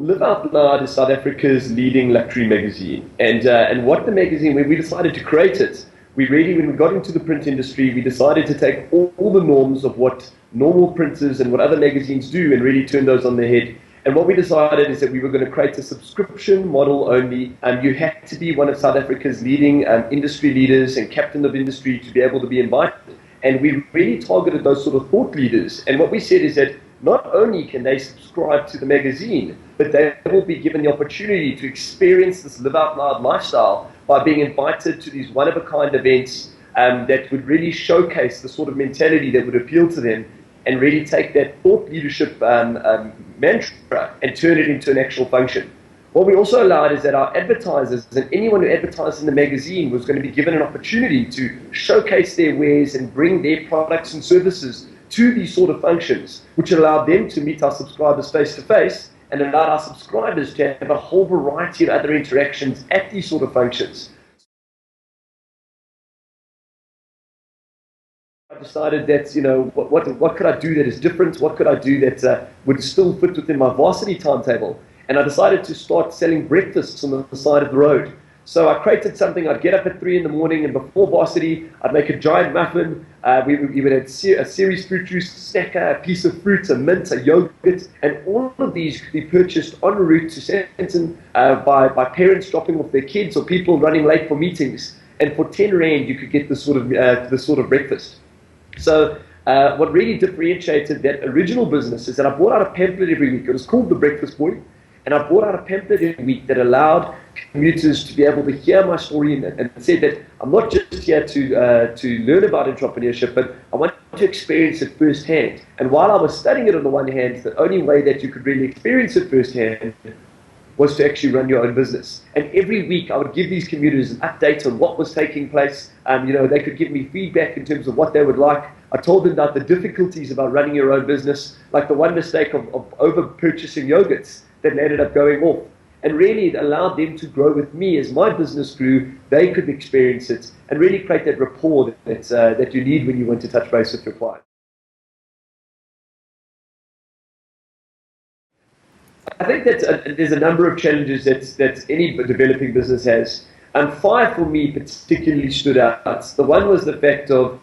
Live Out Loud is South Africa's leading luxury magazine, and what the magazine, when we decided to create it, when we got into the print industry, we decided to take all the norms of what normal printers and what other magazines do and really turn those on their head. And what we decided is that we were going to create a subscription model only. You had to be one of South Africa's leading industry leaders and captain of industry to be able to be invited. And we really targeted those sort of thought leaders. And what we said is that not only can they subscribe to the magazine, but they will be given the opportunity to experience this Live Out Loud lifestyle by being invited to these one-of-a-kind events that would really showcase the sort of mentality that would appeal to them and really take that thought leadership mantra and turn it into an actual function. What we also allowed is that our advertisers and anyone who advertised in the magazine was going to be given an opportunity to showcase their wares and bring their products and services to these sort of functions, which allowed them to meet our subscribers face to face and allowed our subscribers to have a whole variety of other interactions at these sort of functions. I decided that, what could I do that is different? What could I do that would still fit within my varsity timetable? And I decided to start selling breakfasts on the side of the road. So I created something. I'd get up at 3 in the morning, and before varsity, I'd make a giant muffin. We would have a series fruit juice, snacker, a piece of fruit, a mint, a yogurt, and all of these could be purchased en route to Sandton by parents dropping off their kids or people running late for meetings. And for 10 Rand, you could get this sort of breakfast. So what really differentiated that original business is that I brought out a pamphlet every week. It was called The Breakfast Boy. And I brought out a pamphlet every week that allowed commuters to be able to hear my story and said that I'm not just here to learn about entrepreneurship, but I want to experience it firsthand. And while I was studying it on the one hand, the only way that you could really experience it firsthand was to actually run your own business. And every week I would give these commuters an update on what was taking place. They could give me feedback in terms of what they would like. I told them about the difficulties about running your own business, like the one mistake of over purchasing yogurts that ended up going off. And really it allowed them to grow with me as my business grew. They could experience it and really create that rapport that you need when you want to touch base with your client. I think that there's a number of challenges that any developing business has. And 5 for me particularly stood out. The one was the fact of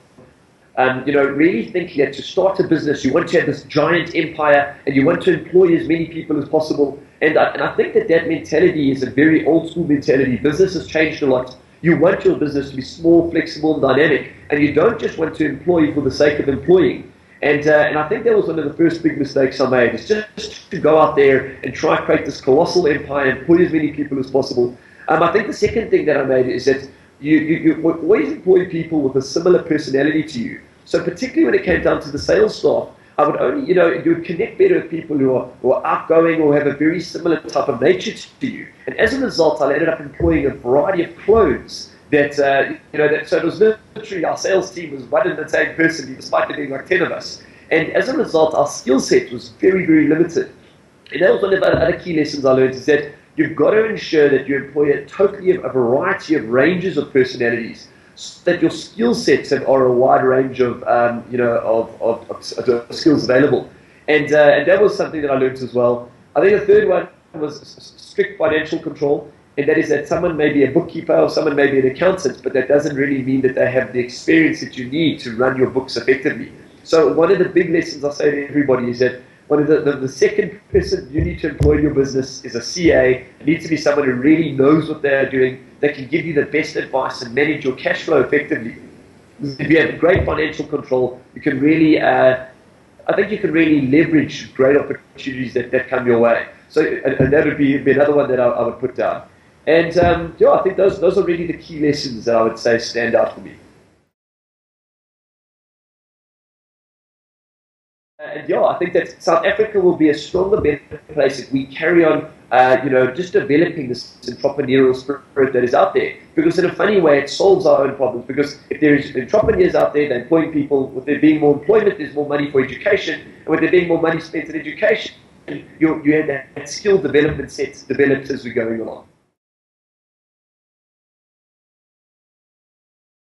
really thinking that to start a business, you want to have this giant empire and you want to employ as many people as possible. And I think that mentality is a very old school mentality. Business has changed a lot. You want your business to be small, flexible, and dynamic. And you don't just want to employ for the sake of employing. And I think that was one of the first big mistakes I made, is just to go out there and try and create this colossal empire and employ as many people as possible. I think the second thing that I made is that you always employ people with a similar personality to you. So particularly when it came down to the sales staff, I would only, you would connect better with people who are outgoing or have a very similar type of nature to you. And as a result, I ended up employing a variety of clones so it was literally our sales team was one and the same person, despite there being like 10 of us. And as a result, our skill set was very, very limited. And that was one of the other key lessons I learned, is that you've got to ensure that you employ a variety of ranges of personalities, so that your skill sets are a wide range of skills available. And that was something that I learned as well. I think the third one was strict financial control, and that is that someone may be a bookkeeper or someone may be an accountant, but that doesn't really mean that they have the experience that you need to run your books effectively. So one of the big lessons I say to everybody is that one of the second person you need to employ in your business is a CA. It needs to be someone who really knows what they're doing, that can give you the best advice and manage your cash flow effectively. If you have great financial control, you can really, I think you can really leverage great opportunities that come your way. So, and that would be another one that I would put down. And I think those are really the key lessons that I would say stand out for me. And I think that South Africa will be a stronger, better place if we carry on, just developing this entrepreneurial spirit that is out there. Because in a funny way, it solves our own problems. Because if there's entrepreneurs out there, they're employing people. With there being more employment, there's more money for education. And with there being more money spent on education, you have that skill development set developed as we're going along.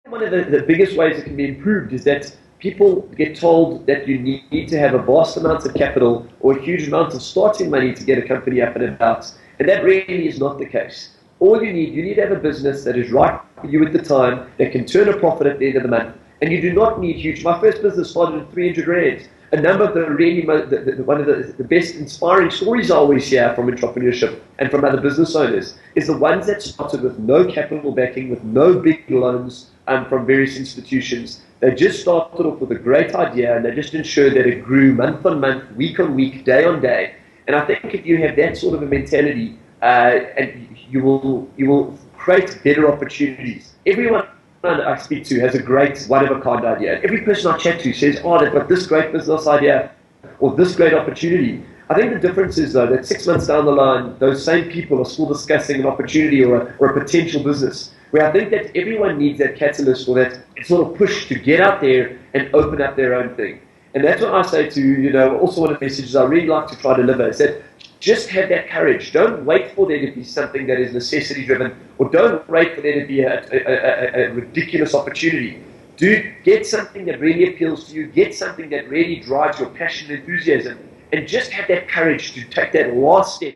One of the biggest ways it can be improved is that people get told that you need to have a vast amount of capital or a huge amount of starting money to get a company up and about. And that really is not the case. All you need to have a business that is right for you at the time, that can turn a profit at the end of the month. And you do not need huge. My first business started at 300 Rand. A number of the really, one of the best inspiring stories I always hear from entrepreneurship and from other business owners is the ones that started with no capital backing, with no big loans from various institutions. They just started off with a great idea, and they just ensured that it grew month on month, week on week, day on day. And I think if you have that sort of a mentality, and you will create better opportunities. Everyone I speak to has a great one-of-a-kind idea. Every person I chat to says, oh, they've got this great business idea or this great opportunity. I think the difference is, though, that 6 months down the line, those same people are still discussing an opportunity or a potential business, where I think that everyone needs that catalyst or that sort of push to get out there and open up their own thing. And that's what I say to, also one of the messages I really like to try to deliver is that just have that courage. Don't wait for there to be something that is necessity-driven, or don't wait for there to be a ridiculous opportunity. Get something that really appeals to you, get something that really drives your passion and enthusiasm, and just have that courage to take that last step.